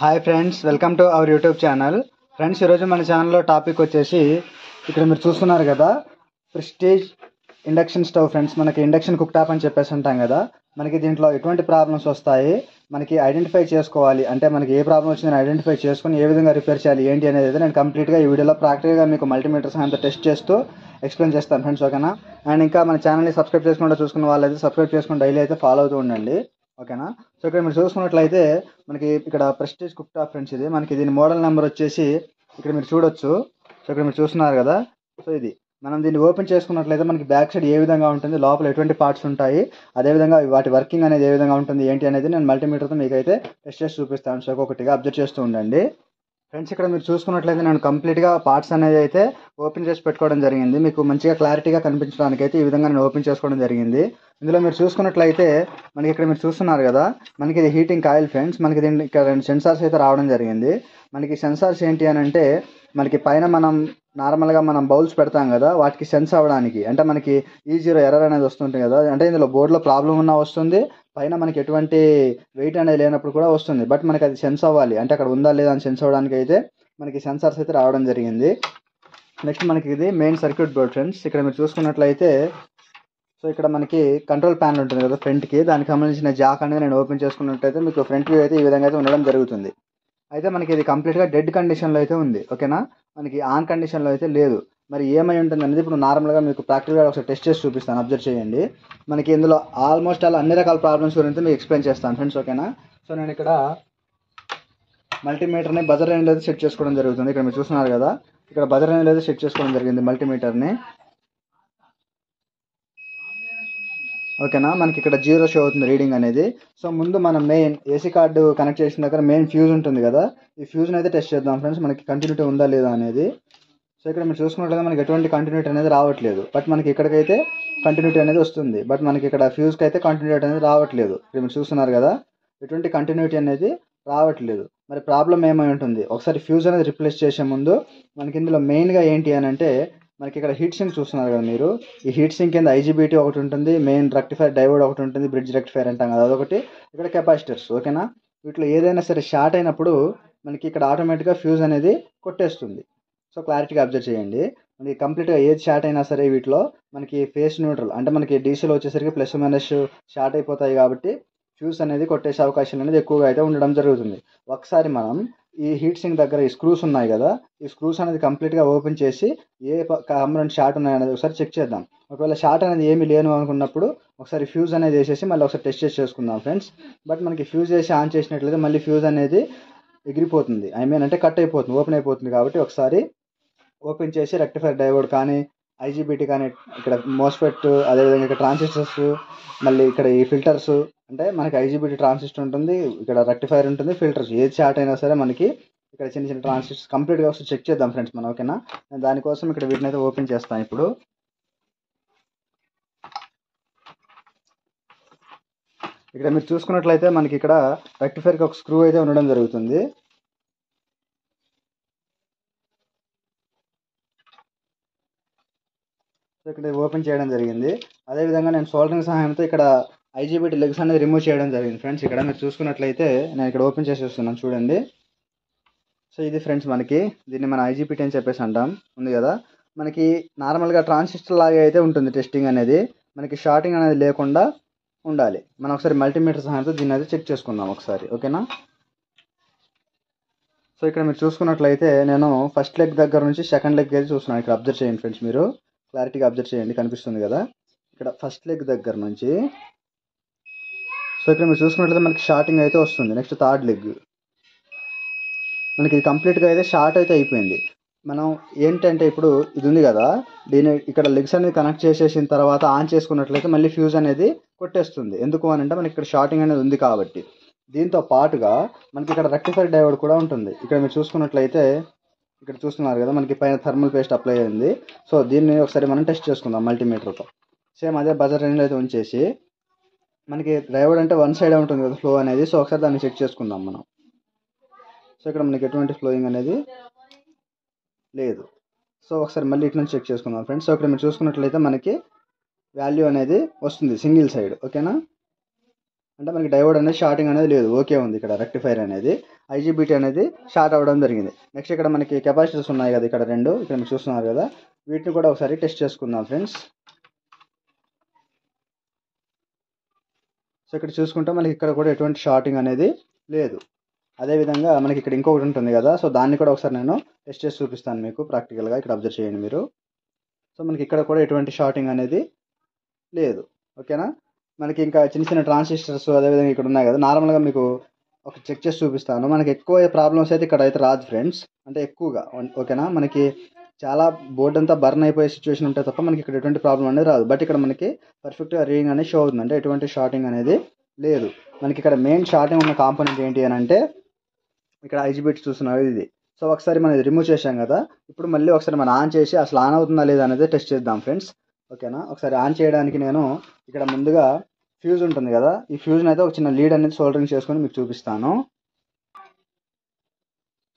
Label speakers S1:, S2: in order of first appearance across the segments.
S1: Hi friends, welcome to our YouTube channel. Friends, ఈరోజు మన ఛానల్లో టాపిక్ వచ్చేసి ఇక్కడ మీరు చూస్తున్నారు కదా, ప్రెస్టీజ్ ఇండక్షన్ స్టవ్. ఫ్రెండ్స్, మనకి ఇండక్షన్ కుక్ టాప్ అని చెప్పేసి ఉంటాం కదా, మనకి దీంట్లో ఎటువంటి ప్రాబ్లమ్స్ వస్తాయి, మనకి ఐడెంటిఫై చేసుకోవాలి అంటే మనకి ఏ ప్రాబ్లం వచ్చిందని ఐడెంటిఫై చేసుకుని ఏ విధంగా రిపేర్ చేయాలి ఏంటి అనేది నేను కంప్లీట్గా ఈ వీడియోలో ప్రాక్టికల్గా మీకు మల్టీమీటర్ సహాయంతో టెస్ట్ చేస్తూ ఎక్స్ప్లెయిన్ చేస్తాను ఫ్రెండ్స్, ఓకేనా. అండ్ ఇంకా మన ఛానల్ని సబ్స్క్రైబ్ చేసుకుంటూ చూసుకున్న వాళ్ళైతే సబ్స్క్రైబ్ చేసుకుని డైలీ అయితే ఫాలో అవుతూ ఉండండి, ఓకేనా. సో ఇక్కడ మీరు చూసుకున్నట్లయితే మనకి ఇక్కడ ప్రెస్టీజ్ కుక్ టాప్ ఫ్రెండ్స్, ఇది మనకి దీని మోడల్ నెంబర్ వచ్చేసి ఇక్కడ మీరు చూడొచ్చు. సో ఇక్కడ మీరు చూస్తున్నారు కదా, సో ఇది మనం దీన్ని ఓపెన్ చేసుకున్నట్లయితే మనకి బ్యాక్ సైడ్ ఏ విధంగా ఉంటుంది, లోపల ఎటువంటి పార్ట్స్ ఉంటాయి, అదేవిధంగా వాటి వర్కింగ్ అనేది ఏ విధంగా ఉంటుంది ఏంటి అనేది నేను మల్టీమీటర్తో మీకు అయితే టెస్ట్ చేసి చూపిస్తాను. సో ఒక్కొక్కటిగా అబ్జర్వ్ చేస్తూ ఉండండి ఫ్రెండ్స్. ఇక్కడ మీరు చూసుకున్నట్లయితే నేను కంప్లీట్గా పార్ట్స్ అనేది అయితే ఓపెన్ చేసి పెట్టుకోవడం జరిగింది, మీకు మంచిగా క్లారిటీగా కనిపించడానికి అయితే ఈ విధంగా నేను ఓపెన్ చేసుకోవడం జరిగింది. ఇందులో మీరు చూసుకున్నట్లయితే మనకి ఇక్కడ మీరు చూస్తున్నారు కదా, మనకి ఇది హీటింగ్ కాయిల్ ఫ్రెండ్స్. మనకి దీన్ని ఇక్కడ 2 సెన్సార్స్ అయితే రావడం జరిగింది. మనకి సెన్సార్స్ ఏంటి అని అంటే, మనకి పైన మనం నార్మల్గా మనం బౌల్స్ పెడతాం కదా, వాటికి సెన్స్ అవ్వడానికి, అంటే మనకి E0 ఎర్రర్ అనేది వస్తుంటుంది కదా, అంటే ఇందులో బోర్డులో ప్రాబ్లం ఉన్నా వస్తుంది, పైన మనకి ఎటువంటి వెయిట్ అనేది లేనప్పుడు కూడా వస్తుంది. బట్ మనకి అది సెన్స్ అవ్వాలి అంటే అక్కడ ఉందా లేదా అని సెన్స్ అవ్వడానికి అయితే మనకి సెన్సార్స్ అయితే రావడం జరిగింది. నెక్స్ట్ మనకి ఇది మెయిన్ సర్క్యూట్ బోర్డ్ ఫ్రెండ్స్. ఇక్కడ మీరు చూసుకున్నట్లయితే సో ఇక్కడ మనకి కంట్రోల్ ప్యానల్ ఉంటుంది కదా ఫ్రంట్కి, దానికి సంబంధించిన జాక్ అనేది నేను ఓపెన్ చేసుకున్నట్లయితే మీకు ఫ్రంట్ వ్యూ అయితే ఈ విధంగా అయితే ఉండడం జరుగుతుంది. అయితే మనకి ఇది కంప్లీట్గా డెడ్ కండిషన్లో అయితే ఉంది, ఓకేనా. మనకి ఆన్ కండిషన్లో అయితే లేదు. మరి ఏమై ఉంటుంది అనేది ఇప్పుడు నార్మల్గా మీకు ప్రాక్టికల్గా ఒకసారి టెస్ట్ చేసి చూపిస్తాను, అబ్జర్వ్ చేయండి. మనకి ఇందులో ఆల్మోస్ట్ అలా అన్ని రకాల ప్రాబ్లమ్స్ గురించి మీకు ఎక్స్ప్లెయిన్ చేస్తాను ఫ్రెండ్స్, ఓకేనా. సో నేను ఇక్కడ మల్టీమీటర్ని బజర్ రేంజ్లో అయితే సెట్ చేసుకోవడం జరుగుతుంది. ఇక్కడ మీరు చూస్తున్నారు కదా, ఇక్కడ బజర్ రేంజ్లో అయితే సెట్ చేసుకోవడం జరిగింది మల్టీమీటర్ని, ఓకేనా. మనకి ఇక్కడ 0 షో అవుతుంది రీడింగ్ అనేది. సో ముందు మనం మెయిన్ ఏసీ కార్డు కనెక్ట్ చేసిన దగ్గర మెయిన్ ఫ్యూజ్ ఉంటుంది కదా, ఈ ఫ్యూజ్ని అయితే టెస్ట్ చేద్దాం ఫ్రెండ్స్, మనకి కంటిన్యూటీ ఉందా లేదా అనేది. సో ఇక్కడ మీరు చూసుకున్నట్లయితే మనకి ఎటువంటి కంటిన్యూటీ అనేది రావట్లేదు, బట్ మనకి ఇక్కడికైతే కంటిన్యూటీ అనేది వస్తుంది, బట్ మనకి ఇక్కడ ఫ్యూజ్కి అయితే కంటిన్యూటీ అనేది రావట్లేదు. ఇక్కడ మీరు చూస్తున్నారు కదా, ఎటువంటి కంటిన్యూటీ అనేది రావట్లేదు. మరి ప్రాబ్లం ఏమై ఉంటుంది, ఒకసారి ఫ్యూజ్ అనేది రిప్లేస్ చేసే ముందు మనకి ఇందులో మెయిన్గా ఏంటి అని అంటే, మనకి ఇక్కడ హీట్ సింక్ చూస్తున్నారు కదా మీరు, ఈ హీట్ సింక్ కింద IGBT ఒకటి ఉంటుంది, మెయిన్ రెక్టిఫైర్ డయోడ్ ఒకటి ఉంటుంది, బ్రిడ్జ్ రెక్టిఫైర్ అంటాం కదా అదొకటి, ఇక్కడ కెపాసిటర్స్, ఓకేనా. వీటిలో ఏదైనా సరే షార్ట్ అయినప్పుడు మనకి ఇక్కడ ఆటోమేటిక్గా ఫ్యూజ్ అనేది కొట్టేస్తుంది. సో క్లారిటీగా అబ్జర్వ్ చేయండి, మనకి కంప్లీట్గా ఏది షార్ట్ అయినా సరే వీటిలో మనకి ఫేస్ న్యూట్రల్ అంటే మనకి డీసీలో వచ్చేసరికి ప్లస్ మైనస్ షార్ట్ అయిపోతాయి కాబట్టి ఫ్యూజ్ అనేది కొట్టేసే అవకాశాలు అనేది ఎక్కువగా అయితే ఉండడం జరుగుతుంది. ఒకసారి మనం ఈ హీట్ సింక్ దగ్గర ఈ స్క్రూస్ ఉన్నాయి కదా, ఈ స్క్రూస్ అనేది కంప్లీట్గా ఓపెన్ చేసి ఏ కాంపొనెంట్ షార్ట్ ఉన్నాయనేది ఒకసారి చెక్ చేద్దాం. ఒకవేళ షార్ట్ అనేది ఏమీ లేను అనుకున్నప్పుడు ఒకసారి ఫ్యూజ్ అనేది వేసేసి మళ్ళీ ఒకసారి టెస్ట్ చేసి చేసుకుందాం ఫ్రెండ్స్. బట్ మనకి ఫ్యూజ్ వేసి ఆన్ చేసినట్లయితే మళ్ళీ ఫ్యూజ్ అనేది ఎగిరిపోతుంది, అంటే కట్ అయిపోతుంది, ఓపెన్ అయిపోతుంది. కాబట్టి ఒకసారి ఓపెన్ చేసి రెక్టిఫైర్ డయోడ్ కానీ IGBT కానీ, ఇక్కడ మోస్ఫెట్, అదేవిధంగా ఇక్కడ ట్రాన్సిస్టర్స్, మళ్ళీ ఇక్కడ ఈ ఫిల్టర్స్, అంటే మనకి IGBT ట్రాన్సిస్టర్ ఉంటుంది, ఇక్కడ రెక్టిఫైర్ ఉంటుంది, ఫిల్టర్స్, ఏది షార్ట్ అయినా సరే మనకి ఇక్కడ చిన్న చిన్న ట్రాన్సిస్టర్స్ కంప్లీట్గా ఒకసారి చెక్ చేద్దాం ఫ్రెండ్స్ మనం, ఓకేనా. నేను దానికోసం ఇక్కడ వీటిని అయితే ఓపెన్ చేస్తాను ఇప్పుడు. ఇక్కడ మీరు చూసుకున్నట్లయితే మనకి ఇక్కడ రెక్టిఫైర్కి ఒక స్క్రూ అయితే ఉండడం జరుగుతుంది. ఇక్కడ ఓపెన్ చేయడం జరిగింది. అదేవిధంగా నేను సోల్డరింగ్ సహాయంతో ఇక్కడ IGBT లెగ్స్ అనేది రిమూవ్ చేయడం జరిగింది ఫ్రెండ్స్. ఇక్కడ మీరు చూసుకున్నట్లయితే నేను ఇక్కడ ఓపెన్ చేసేస్తున్నాను చూడండి. సో ఇది ఫ్రెండ్స్, మనకి దీన్ని మన IGBT అని చెప్పేసి అంటాం, ఉంది కదా. మనకి నార్మల్గా ట్రాన్సిస్టర్ లాగా అయితే ఉంటుంది టెస్టింగ్ అనేది, మనకి షార్టింగ్ అనేది లేకుండా ఉండాలి. మనం ఒకసారి మల్టీమీటర్ సహాయంతో దీన్ని అయితే చెక్ చేసుకుందాం ఒకసారి, ఓకేనా. సో ఇక్కడ మీరు చూసుకున్నట్లయితే నేను ఫస్ట్ లెగ్ దగ్గర నుంచి సెకండ్ లెగ్ అయితే చూస్తున్నాను. ఇక్కడ అబ్జర్వ్ చేయండి ఫ్రెండ్స్, మీరు క్లారిటీగా అబ్జర్వ్ చేయండి, కనిపిస్తుంది కదా ఇక్కడ ఫస్ట్ లెగ్ దగ్గర నుంచి. సో ఇక్కడ మీరు చూసుకున్నట్లయితే మనకి షార్టింగ్ అయితే వస్తుంది. నెక్స్ట్ థర్డ్ లెగ్ మనకి ఇది కంప్లీట్గా అయితే షార్ట్ అయితే అయిపోయింది. మనం ఏంటంటే ఇప్పుడు ఇది ఉంది కదా, దీని ఇక్కడ లెగ్స్ అనేది కనెక్ట్ చేసేసిన తర్వాత ఆన్ చేసుకున్నట్లయితే మళ్ళీ ఫ్యూజ్ అనేది కొట్టేస్తుంది. ఎందుకు అని అంటే మనకి ఇక్కడ షార్టింగ్ అనేది ఉంది కాబట్టి. దీంతో పాటుగా మనకి ఇక్కడ రెక్టిఫైర్ డయోడ్ కూడా ఉంటుంది. ఇక్కడ మీరు చూసుకున్నట్లయితే ఇక్కడ చూస్తున్నారు కదా, మనకి పైన థర్మల్ పేస్ట్ అప్లై అయింది. సో దీన్ని ఒకసారి మనం టెస్ట్ చేసుకుందాం మల్టీమీటర్తో. సేమ్ అదే బజర్ రేంజ్లో అయితే ఉంచేసి, మనకి డయోడ్ అంటే వన్ సైడ్ ఉంటుంది కదా ఫ్లో అనేది, సో ఒకసారి దాన్ని చెక్ చేసుకుందాం మనం. సో ఇక్కడ మనకి ఎటువంటి ఫ్లోయింగ్ అనేది లేదు. సో ఒకసారి మళ్ళీ ఇటు నుంచి చెక్ చేసుకుందాం ఫ్రెండ్స్. సో ఇక్కడ మీరు చూసుకున్నట్లయితే మనకి వాల్యూ అనేది వస్తుంది సింగిల్ సైడ్, ఓకేనా. అంటే మనకి డయోడ్ అనేది షార్టింగ్ అనేది లేదు, ఓకే ఉంది ఇక్కడ రెక్టిఫైర్ అనేది. ఐజీబీటీ అనేది షార్ట్ అవ్వడం జరిగింది. నెక్స్ట్ ఇక్కడ మనకి కెపాసిటర్స్ ఉన్నాయి కదా, ఇక్కడ రెండు ఇక్కడ మీరు చూస్తున్నారు కదా, వీటిని కూడా ఒకసారి టెస్ట్ చేసుకుందాం ఫ్రెండ్స్. సో ఇక్కడ చూసుకుంటే మనకి ఇక్కడ కూడా ఎటువంటి షార్టింగ్ అనేది లేదు. అదేవిధంగా మనకి ఇక్కడ ఇంకొకటి ఉంటుంది కదా, సో దాన్ని కూడా ఒకసారి నేను టెస్ట్ చేసి చూపిస్తాను మీకు ప్రాక్టికల్గా. ఇక్కడ అబ్జర్వ్ చేయండి మీరు. సో మనకి ఇక్కడ కూడా ఎటువంటి షార్టింగ్ అనేది లేదు. ఓకేనా. మనకి ఇంకా చిన్న చిన్న ట్రాన్సిస్టర్స్ అదేవిధంగా ఇక్కడ ఉన్నాయి కదా, నార్మల్గా మీకు ఒక చెక్ చేసి చూపిస్తాను. మనకి ఎక్కువ ప్రాబ్లమ్స్ అయితే ఇక్కడ అయితే రాదు ఫ్రెండ్స్, అంటే ఎక్కువగా. ఓకేనా. మనకి చాలా బోర్డు అంతా బర్న్ అయిపోయే సిచ్యువేషన్ ఉంటే తప్ప మనకి ఇక్కడ ఎటువంటి ప్రాబ్లం అనేది రాదు. బట్ ఇక్కడ మనకి పర్ఫెక్ట్గా రీడింగ్ అనేది షో అవుతుంది, అంటే ఎటువంటి షార్టింగ్ అనేది లేదు. మనకి ఇక్కడ మెయిన్ షార్టింగ్ ఉన్న కాంపోనెంట్ ఏంటి అని అంటే ఇక్కడ ఐజీబీటీ చూస్తున్నారు ఇది. సో ఒకసారి మనం ఇది రిమూవ్ చేసాం కదా, ఇప్పుడు మళ్ళీ ఒకసారి మనం ఆన్ చేసి అసలు ఆన్ అవుతుందా లేదా అనేది టెస్ట్ చేద్దాం ఫ్రెండ్స్. ఓకేనా. ఒకసారి ఆన్ చేయడానికి నేను ఇక్కడ ముందుగా ఫ్యూజ్ ఉంటుంది కదా, ఈ ఫ్యూజ్ని అయితే ఒక చిన్న లీడ్ అనేది సోల్డరింగ్ చేసుకొని మీకు చూపిస్తాను.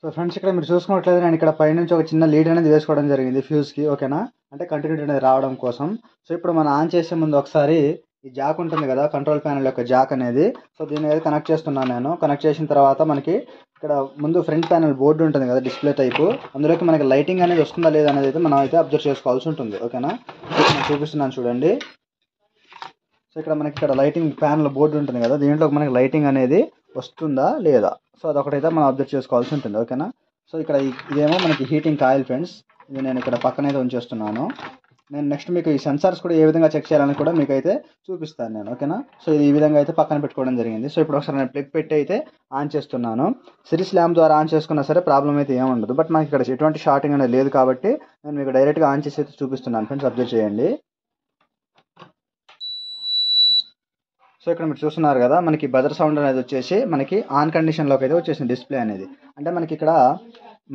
S1: సో ఫ్రెండ్స్ ఇక్కడ మీరు చూసుకున్నట్లయితే నేను ఇక్కడ పైనుంచి ఒక చిన్న లీడ్ అనేది వేసుకోవడం జరిగింది ఫ్యూజ్కి. ఓకేనా, అంటే కంటిన్యూటీ అనేది రావడం కోసం. సో ఇప్పుడు మనం ఆన్ చేసే ముందు ఒకసారి ఈ జాక్ ఉంటుంది కదా, కంట్రోల్ ప్యానల్ యొక్క జాక్ అనేది, సో దీన్ని అయితే కనెక్ట్ చేస్తున్నాను నేను. కనెక్ట్ చేసిన తర్వాత మనకి ఇక్కడ ముందు ఫ్రంట్ ప్యానల్ బోర్డు ఉంటుంది కదా, డిస్ప్లే టైపు, అందులోకి మనకి లైటింగ్ అనేది వస్తుందా లేదా అనేది అయితే మనం అయితే అబ్జర్వ్ చేసుకోవాల్సి ఉంటుంది. ఓకేనా. నేను చూపిస్తున్నాను చూడండి. సో ఇక్కడ మనకి ఇక్కడ లైటింగ్ ప్యానల్ బోర్డు ఉంటుంది కదా, దీంట్లో మనకి లైటింగ్ అనేది వస్తుందా లేదా, సో అదొకటైతే మనం అబ్జర్వ్ చేసుకోవాల్సి ఉంటుంది. ఓకేనా. సో ఇక్కడ ఇదేమో మనకి హీటింగ్ కాయిల్ ఫ్రెండ్స్, ఇది నేను ఇక్కడ పక్కనైతే ఉంచేస్తున్నాను. నేను నెక్స్ట్ మీకు ఈ సెన్సార్స్ కూడా ఏ విధంగా చెక్ చేయాలని కూడా మీకు అయితే చూపిస్తాను నేను. ఓకేనా. సో ఇది ఈ విధంగా అయితే పక్కన పెట్టుకోవడం జరిగింది. సో ఇప్పుడు ఒకసారి నేను ప్లగ్ పెట్టి అయితే ఆన్ చేస్తున్నాను. సిరీస్ ల్యాంప్ ద్వారా ఆన్ చేసుకున్నా సరే ప్రాబ్లం అయితే ఏముండదు. బట్ మనకి ఇక్కడ ఎటువంటి షార్టింగ్ అనేది లేదు కాబట్టి నేను మీకు డైరెక్ట్గా ఆన్ చేసి అయితే చూపిస్తున్నాను ఫ్రెండ్స్, అబ్జర్వ్ చేయండి. సో ఇక్కడ మీరు చూస్తున్నారు కదా, మనకి బజర్ సౌండ్ అనేది వచ్చేసి మనకి ఆన్ కండిషన్లోకి అయితే వచ్చేసింది డిస్ప్లే అనేది. అంటే మనకి ఇక్కడ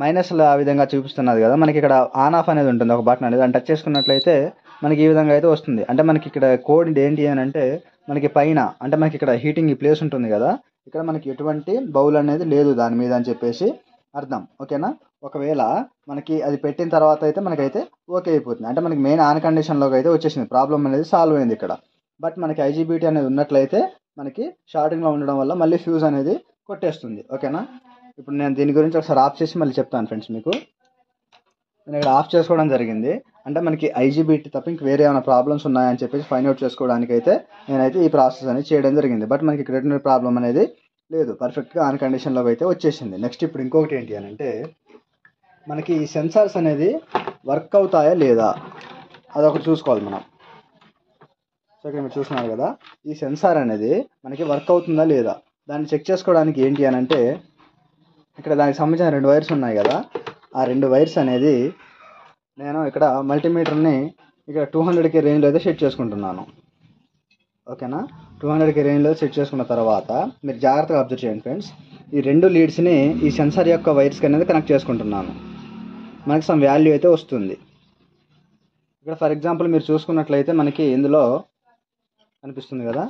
S1: మైనస్లో ఆ విధంగా చూపిస్తున్నది కదా, మనకి ఇక్కడ ఆన్ ఆఫ్ అనేది ఉంటుంది ఒక బటన్ అనేది, దాన్ని టచ్ చేసుకున్నట్లయితే మనకి ఈ విధంగా అయితే వస్తుంది. అంటే మనకి ఇక్కడ కోడ్ ఏంటి అని అంటే మనకి పైన అంటే మనకి ఇక్కడ హీటింగ్ ఈ ప్లేస్ ఉంటుంది కదా, ఇక్కడ మనకి ఎటువంటి బౌల్ అనేది లేదు దాని మీద అని చెప్పేసి అర్థం. ఓకేనా. ఒకవేళ మనకి అది పెట్టిన తర్వాత అయితే మనకైతే ఓకే అయిపోతుంది, అంటే మనకి మెయిన్ ఆన్ కండిషన్లోకి అయితే వచ్చేసింది, ప్రాబ్లం అనేది సాల్వ్ అయింది ఇక్కడ. బట్ మనకి ఐజీబీటీ అనేది ఉన్నట్లయితే మనకి షార్టింగ్లో ఉండడం వల్ల మళ్ళీ ఫ్యూజ్ అనేది కొట్టేస్తుంది. ఓకేనా. ఇప్పుడు నేను దీని గురించి ఒకసారి ఆఫ్ చేసి మళ్ళీ చెప్తాను ఫ్రెండ్స్ మీకు. నేను ఇక్కడ ఆఫ్ చేసుకోవడం జరిగింది, అంటే మనకి ఐజీబీటీ తప్ప ఇంక వేరే ఏమైనా ప్రాబ్లమ్స్ ఉన్నాయని చెప్పేసి ఫైండ్ అవుట్ చేసుకోవడానికి అయితే నేనైతే ఈ ప్రాసెస్ అనేది చేయడం జరిగింది. బట్ మనకి ఇక్కడ ఎటువంటి ప్రాబ్లం అనేది లేదు, పర్ఫెక్ట్గా ఆన్ కండిషన్లోకి అయితే వచ్చేసింది. నెక్స్ట్ ఇప్పుడు ఇంకొకటి ఏంటి అని అంటే మనకి ఈ సెన్సార్స్ అనేది వర్క్ అవుతాయా లేదా అదొకటి చూసుకోవాలి మనం. సో ఇక్కడ మీరు చూస్తున్నారు కదా, ఈ సెన్సార్ అనేది మనకి వర్క్ అవుతుందా లేదా దాన్ని చెక్ చేసుకోవడానికి ఏంటి అని అంటే ఇక్కడ దానికి సంబంధించిన 2 వైర్స్ ఉన్నాయి కదా, ఆ 2 వైర్స్ అనేది నేను ఇక్కడ మల్టీమీటర్ని ఇక్కడ 200K రేంజ్లో అయితే సెట్ చేసుకుంటున్నాను. ఓకేనా. 200K రేంజ్లో సెట్ చేసుకున్న తర్వాత మీరు జాగ్రత్తగా అబ్జర్వ్ చేయండి ఫ్రెండ్స్. ఈ 2 లీడ్స్ని ఈ సెన్సార్ యొక్క వైర్స్కి అనేది కనెక్ట్ చేసుకుంటున్నాను. మనకి సమ్ వాల్యూ అయితే వస్తుంది. ఇక్కడ ఫర్ ఎగ్జాంపుల్ మీరు చూసుకున్నట్లయితే మనకి ఇందులో కనిపిస్తుంది కదా,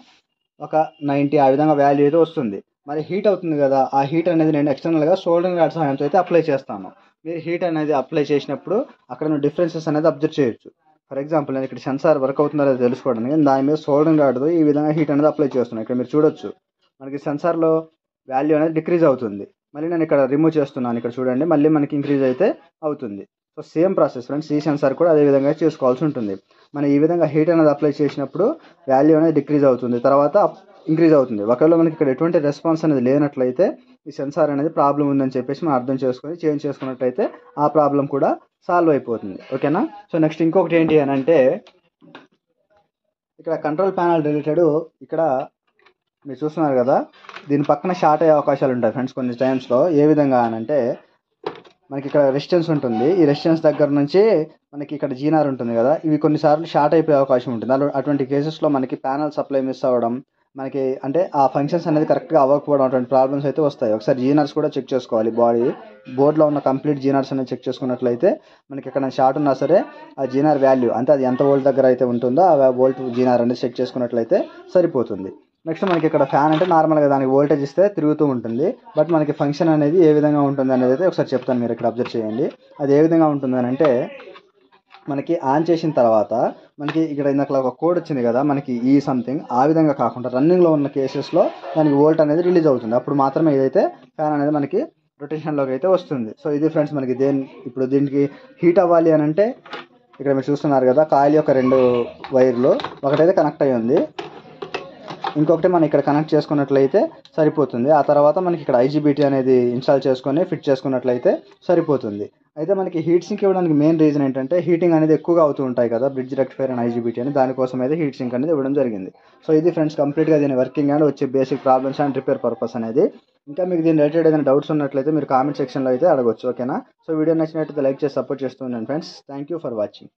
S1: ఒక 90 ఆ విధంగా వాల్యూ అయితే వస్తుంది. మరి హీట్ అవుతుంది కదా, ఆ హీట్ అనేది నేను ఎక్స్టర్నల్గా సోల్డరింగ్ రాడ్ సహాయంతో అయితే అప్లై చేస్తాను. మీరు హీట్ అనేది అప్లై చేసినప్పుడు అక్కడ నువ్వు డిఫరెన్సెస్ అనేది అబ్జర్వ్ చేయొచ్చు. ఫర్ ఎగ్జాంపుల్ నేను ఇక్కడ సెన్సార్ వర్క్ అవుతుందో లేదో తెలుసుకోవడానికి దాని మీద సోల్డరింగ్ రాడ్తో ఈ విధంగా హీట్ అనేది అప్లై చేస్తున్నాను. ఇక్కడ మీరు చూడొచ్చు మనకి సెన్సార్లో వాల్యూ అనేది డిక్రీజ్ అవుతుంది. మళ్ళీ నేను ఇక్కడ రిమూవ్ చేస్తున్నాను, ఇక్కడ చూడండి మళ్ళీ మనకి ఇంక్రీజ్ అయితే అవుతుంది. సో సేమ్ ప్రాసెస్ ఫ్రెండ్స్, ఈ సెన్సార్ కూడా అదే విధంగా చేసుకోవాల్సి ఉంటుంది. మనం ఈ విధంగా హీట్ అనేది అప్లై చేసినప్పుడు వాల్యూ అనేది డిక్రీజ్ అవుతుంది, తర్వాత ఇంక్రీజ్ అవుతుంది. ఒకవేళ మనకి ఇక్కడ ఎటువంటి రెస్పాన్స్ అనేది లేనట్లయితే ఈ సెన్సార్ అనేది ప్రాబ్లం ఉందని చెప్పేసి మనం అర్థం చేసుకొని చేంజ్ చేసుకున్నట్లయితే ఆ ప్రాబ్లం కూడా సాల్వ్ అయిపోతుంది. ఓకేనా. సో నెక్స్ట్ ఇంకొకటి ఏంటి అని అంటే ఇక్కడ కంట్రోల్ ప్యానల్ రిలేటెడ్ ఇక్కడ మీరు చూస్తున్నారు కదా, దీని పక్కన షార్ట్ అయ్యే అవకాశాలు ఉంటాయి ఫ్రెండ్స్ కొన్ని టైమ్స్లో. ఏ విధంగా అని అంటే మనకి ఇక్కడ రెసిస్టెన్స్ ఉంటుంది, ఈ రెసిస్టెన్స్ దగ్గర నుంచి మనకి ఇక్కడ జీనార్ ఉంటుంది కదా, ఇవి కొన్నిసార్లు షార్ట్ అయిపోయే అవకాశం ఉంటుంది. అటువంటి కేసెస్లో మనకి ప్యానల్ సప్లై మిస్ అవ్వడం, మనకి అంటే ఆ ఫంక్షన్స్ అనేది కరెక్ట్గా అవ్వకపోవడం అటువంటి ప్రాబ్లమ్స్ అయితే వస్తాయి. ఒకసారి జీనార్స్ కూడా చెక్ చేసుకోవాలి. బోర్డులో ఉన్న కంప్లీట్ జీనార్స్ అనేది చెక్ చేసుకున్నట్లయితే మనకి ఎక్కడ షార్ట్ ఉన్నా సరే ఆ జీనార్ వాల్యూ అంటే అది ఎంత వోల్ట్ దగ్గర అయితే ఉంటుందో ఆ వోల్ట్ జీనార్ అనేది చెక్ చేసుకున్నట్లయితే సరిపోతుంది. నెక్స్ట్ మనకి ఇక్కడ ఫ్యాన్ అంటే నార్మల్గా దానికి వోల్టేజ్ ఇస్తే తిరుగుతూ ఉంటుంది. బట్ మనకి ఫంక్షన్ అనేది ఏ విధంగా ఉంటుంది అనేది అయితే ఒకసారి చెప్తాను, మీరు ఇక్కడ అబ్జర్వ్ చేయండి. అది ఏ విధంగా ఉంటుంది అని అంటే మనకి ఆన్ చేసిన తర్వాత మనకి ఇక్కడ ఇందాక ఒక కోడ్ వచ్చింది కదా మనకి ఈ సంథింగ్, ఆ విధంగా కాకుండా రన్నింగ్లో ఉన్న కేసెస్లో దానికి వోల్ట్ అనేది రిలీజ్ అవుతుంది. అప్పుడు మాత్రమే ఇదైతే ఫ్యాన్ అనేది మనకి రొటేషన్లోకి అయితే వస్తుంది. సో ఇది ఫ్రెండ్స్ మనకి ఇప్పుడు దీనికి హీట్ అవ్వాలి అని అంటే ఇక్కడ మీరు చూస్తున్నారు కదా కాయిల్ యొక్క 2 వైర్లు ఒకటైతే కనెక్ట్ అయ్యి ఉంది, ఇంకొకటి మనం ఇక్కడ కనెక్ట్ చేసుకున్నట్లయితే సరిపోతుంది. ఆ తర్వాత మనకి ఇక్కడ IGBT అనేది ఇన్స్టాల్ చేసుకొని ఫిట్ చేసుకున్నట్లయితే సరిపోతుంది. అయితే మనకి హీట్ సింక్ ఇవ్వడానికి మెయిన్ రీజన్ ఏంటంటే హీటింగ్ అనేది ఎక్కువగా అవుతూ ఉంటాయి కదా బ్రిడ్జ్ రెక్టిఫైర్ అండ్ IGBT అని, దానికోసం అయితే హీట్ సింక్ అనేది ఇవ్వడం జరిగింది. సో ఇది ఫ్రెండ్స్ కంప్లీట్గా దీని వర్కింగ్ అండ్ వచ్చే basic problems and repair purpose అనేది. ఇంకా మీకు దీని రిలేటెడ్ ఏదైనా డౌట్స్ ఉన్నట్లయితే మీరు కామెంట్ సెక్షన్లో అయితే అడగొచ్చు, ఓకేనా. సో వీడియో నచ్చినట్లయితే లైక్ చేసి సపోర్ట్ చేస్తూ ఉండండి friends. Thank you for watching.